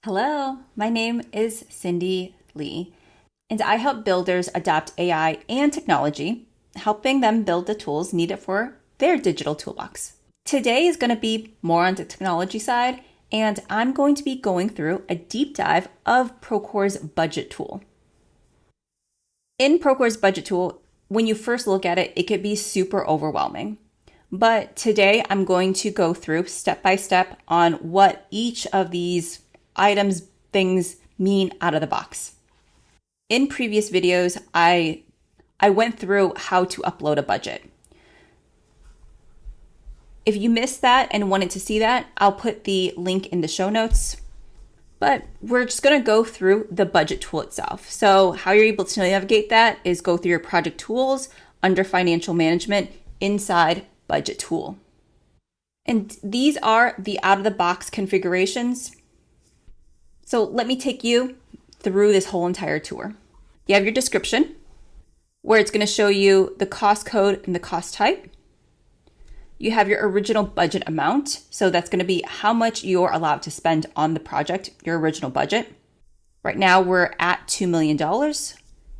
Hello, my name is Cindy Lee, and I help builders adopt AI and technology, helping them build the tools needed for their digital toolbox. Today is going to be more on the technology side, and I'm going to be going through a deep dive of Procore's Budget Tool. In Procore's Budget Tool, when you first look at it, it could be super overwhelming. But today I'm going to go through step by step on what each of these items, things mean out of the box. In previous videos, I went through how to upload a budget. If you missed that and wanted to see that, I'll put the link in the show notes. But we're just going to go through the budget tool itself. So how you're able to navigate that is go through your project tools under financial management inside budget tool. And these are the out of the box configurations. So let me take you through this whole entire tour. You have your description, where it's going to show you the cost code and the cost type. You have your original budget amount. So that's going to be how much you're allowed to spend on the project, your original budget. Right now we're at $2 million.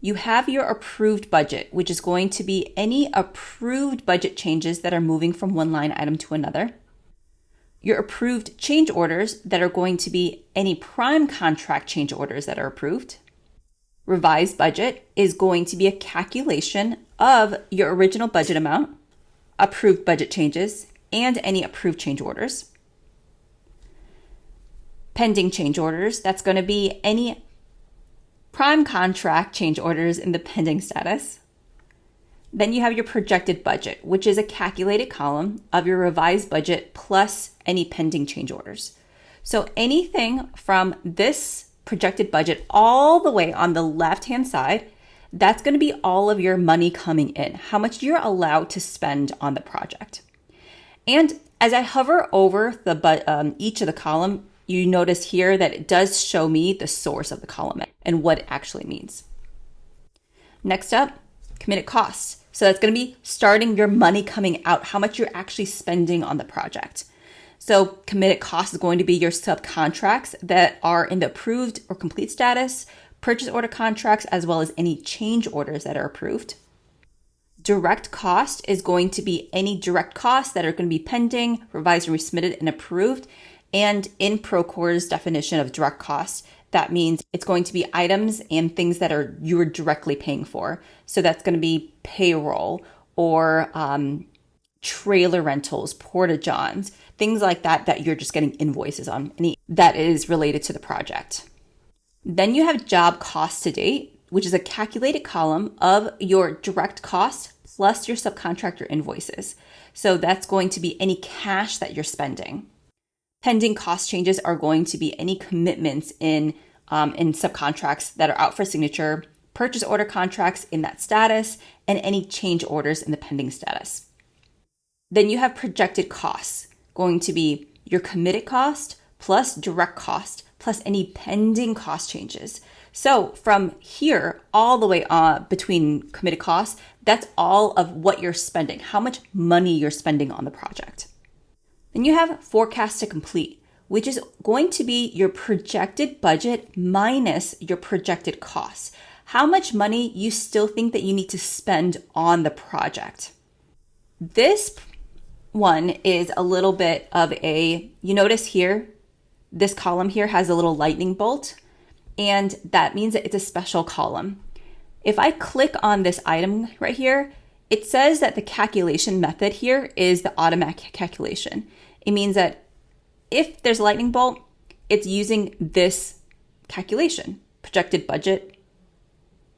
You have your approved budget, which is going to be any approved budget changes that are moving from one line item to another. Your approved change orders that are going to be any prime contract change orders that are approved. Revised budget is going to be a calculation of your original budget amount, approved budget changes, and any approved change orders. Pending change orders, that's going to be any prime contract change orders in the pending status. Then you have your projected budget, which is a calculated column of your revised budget plus any pending change orders. So anything from this projected budget all the way on the left-hand side, that's going to be all of your money coming in, how much you're allowed to spend on the project. And as I hover over each of the column, you notice here that it does show me the source of the column and what it actually means. Next up, committed costs. So that's going to be starting your money coming out, how much you're actually spending on the project. So committed cost is going to be your subcontracts that are in the approved or complete status, purchase order contracts, as well as any change orders that are approved. Direct cost is going to be any direct costs that are going to be pending, revised and resubmitted and approved. And in Procore's definition of direct costs, that means it's going to be items and things that you're directly paying for. So that's going to be payroll or trailer rentals, porta-johns, things like that you're just getting invoices on, any that is related to the project. Then you have job cost to date, which is a calculated column of your direct costs plus your subcontractor invoices. So that's going to be any cash that you're spending. Pending cost changes are going to be any commitments in subcontracts that are out for signature, purchase order contracts in that status, and any change orders in the pending status. Then you have projected costs, going to be your committed cost plus direct cost plus any pending cost changes. So from here all the way on between committed costs, that's all of what you're spending, how much money you're spending on the project. Then you have forecast to complete, which is going to be your projected budget minus your projected costs. How much money you still think that you need to spend on the project. This one is a little bit of you notice here, this column here has a little lightning bolt, and that means that it's a special column. If I click on this item right here, it says that the calculation method here is the automatic calculation. It means that if there's a lightning bolt, it's using this calculation, projected budget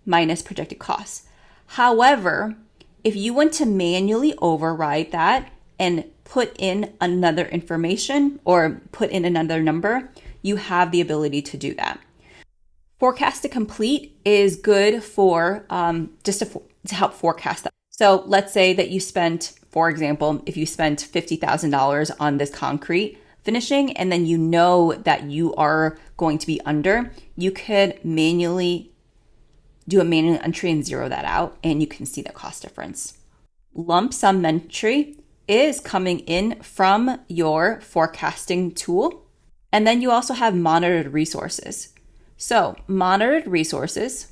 minus projected costs. However, if you want to manually override that and put in another information or put in another number, you have the ability to do that. Forecast to complete is good for just to help forecast that. So let's say that you spent, for example, if you spent $50,000 on this concrete finishing and then you know that you are going to be under, you could manually do a manual entry and zero that out, and you can see the cost difference. Lump sum entry is coming in from your forecasting tool. And then you also have monitored resources. So monitored resources,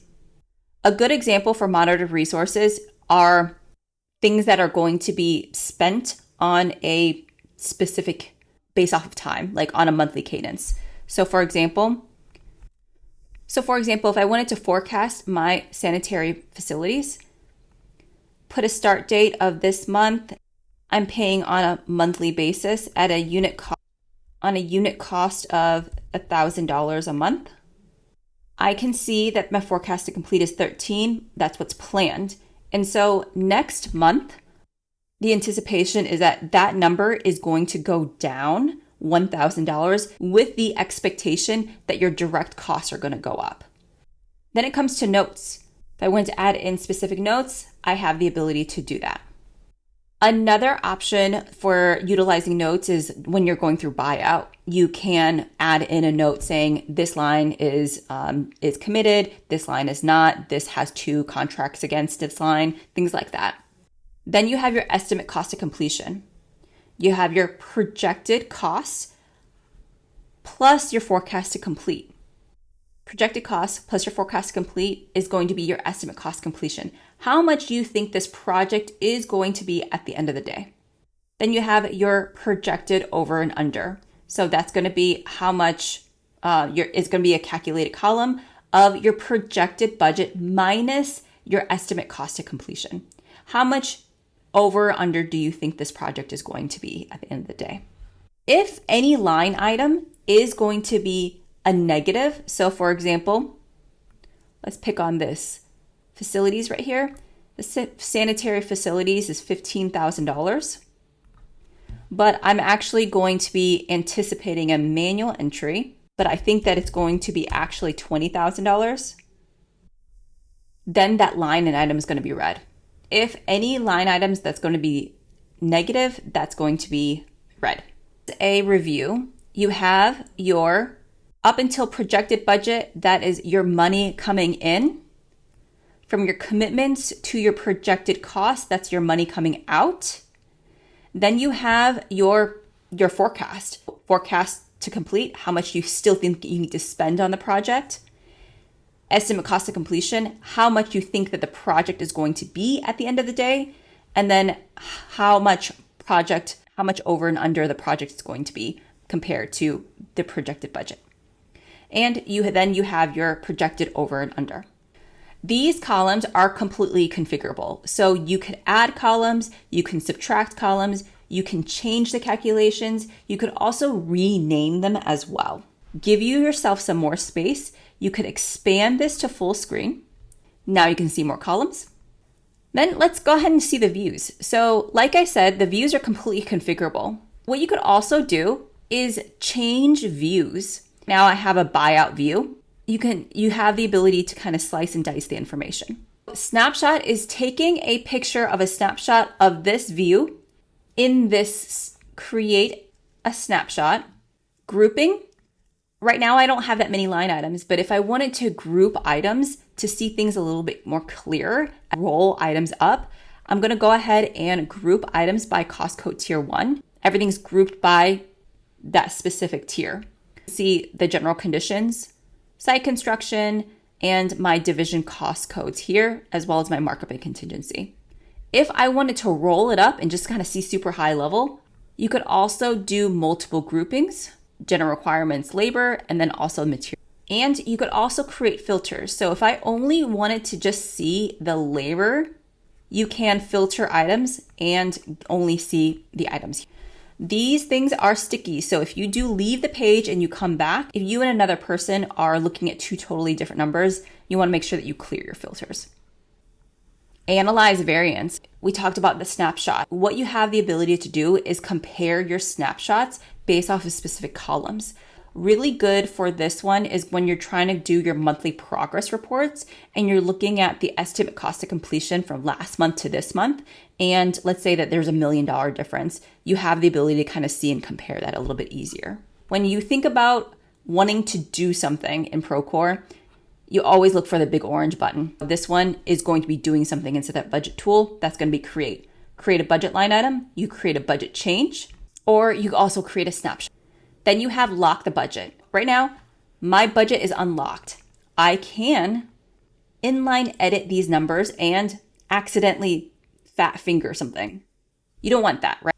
a good example for monitored resources are things that are going to be spent on a specific based off of time, like on a monthly cadence. So for example, if I wanted to forecast my sanitary facilities, put a start date of this month, I'm paying on a monthly basis at a unit cost of $1,000 a month. I can see that my forecast to complete is 13. That's what's planned. And so next month, the anticipation is that that number is going to go down $1,000 with the expectation that your direct costs are going to go up. Then it comes to notes. If I want to add in specific notes, I have the ability to do that. Another option for utilizing notes is when you're going through Buyout, you can add in a note saying this line is committed, this line is not, this has 2 contracts against this line, things like that. Then you have your estimate cost of completion. You have your projected costs plus your forecast to complete. Projected costs plus your forecast to complete is going to be your estimate cost completion. How much you think this project is going to be at the end of the day. Then you have your projected over and under. So that's going to be how much it's going to be a calculated column of your projected budget minus your estimate cost to completion. How much over or under do you think this project is going to be at the end of the day? If any line item is going to be a negative, so for example, let's pick on this facilities right here. The sanitary facilities is $15,000, but I'm actually going to be anticipating a manual entry, but I think that it's going to be actually $20,000. Then that line and item is going to be red. If any line items that's going to be negative, that's going to be red. A review, you have your up until projected budget, that is your money coming in. From your commitments to your projected cost, that's your money coming out. Then you have your forecast to complete, how much you still think you need to spend on the project. Estimate cost of completion, how much you think that the project is going to be at the end of the day. And then how much over and under the project is going to be compared to the projected budget. And you have your projected over and under. These columns are completely configurable. So you can add columns, you can subtract columns, you can change the calculations, you could also rename them as well. Give yourself some more space. You could expand this to full screen. Now you can see more columns. Then let's go ahead and see the views. So like I said, the views are completely configurable. What you could also do is change views. Now I have a buyout view. You have the ability to kind of slice and dice the information. Snapshot is taking a picture of a snapshot of this view. In this create a snapshot. Grouping. Right now I don't have that many line items, but if I wanted to group items to see things a little bit more clear, roll items up, I'm going to go ahead and group items by cost code tier 1. Everything's grouped by that specific tier. See the general conditions, site construction, and my division cost codes here, as well as my markup and contingency. If I wanted to roll it up and just kind of see super high level, you could also do multiple groupings, general requirements, labor, and then also material. And you could also create filters. So if I only wanted to just see the labor, you can filter items and only see the items. These things are sticky. So if you do leave the page and you come back, if you and another person are looking at 2 totally different numbers, you want to make sure that you clear your filters. Analyze variance. We talked about the snapshot. What you have the ability to do is compare your snapshots based off of specific columns. Really good for this one is when you're trying to do your monthly progress reports and you're looking at the estimate cost of completion from last month to this month. And let's say that there's $1 million difference. You have the ability to kind of see and compare that a little bit easier. When you think about wanting to do something in Procore, you always look for the big orange button. This one is going to be doing something inside that budget tool. That's going to be create. Create a budget line item. You create a budget change, or you also create a snapshot. Then you have lock the budget. Right now, my budget is unlocked. I can inline edit these numbers and accidentally fat finger something. You don't want that, right?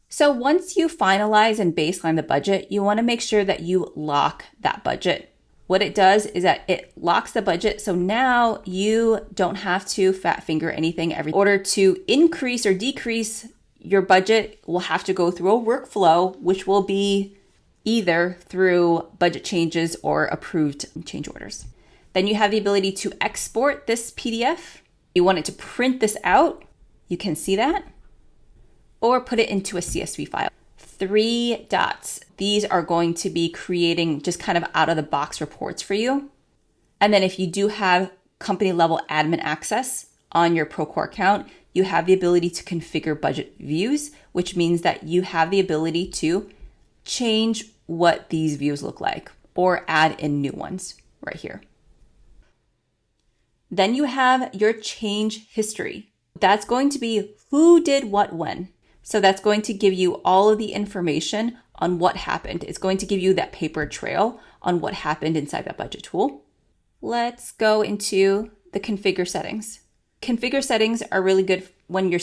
So once you finalize and baseline the budget, you want to make sure that you lock that budget. What it does is that it locks the budget. So now you don't have to fat finger anything. In order to increase or decrease your budget, will have to go through a workflow, which will be either through budget changes or approved change orders. Then you have the ability to export this PDF. You want it to print this out. You can see that. Or put it into a CSV file. 3 dots. These are going to be creating just kind of out of the box reports for you. And then if you do have company level admin access on your Procore account, you have the ability to configure budget views, which means that you have the ability to change what these views look like or add in new ones right here. Then you have your change history. That's going to be who did what when. So that's going to give you all of the information on what happened. It's going to give you that paper trail on what happened inside that budget tool. Let's go into the configure settings. Configure settings are really good when you're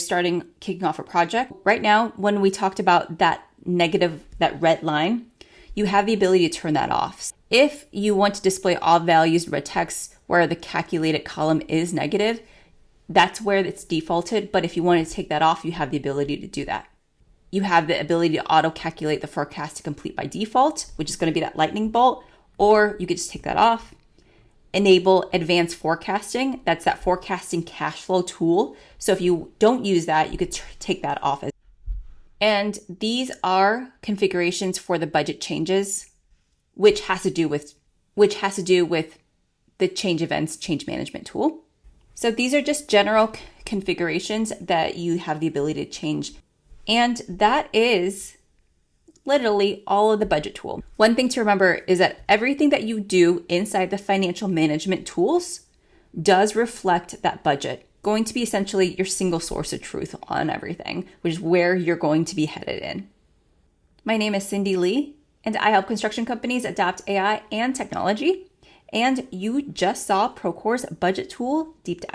kicking off a project. Right now, when we talked about that red line, you have the ability to turn that off. If you want to display all values red text where the calculated column is negative, that's where it's defaulted. But if you wanted to take that off, you have the ability to do that. You have the ability to auto calculate the forecast to complete by default, which is going to be that lightning bolt, or you could just take that off. Enable advanced forecasting. That's that forecasting cash flow tool. So if you don't use that, you could take that off. And these are configurations for the budget changes, which has to do with the change events, change management tool. So these are just general configurations that you have the ability to change. And that is literally all of the budget tool. One thing to remember is that everything that you do inside the financial management tools does reflect that budget. Going to be essentially your single source of truth on everything, which is where you're going to be headed in. My name is Cindy Lee, and I help construction companies adopt AI and technology. And you just saw Procore's budget tool deep dive.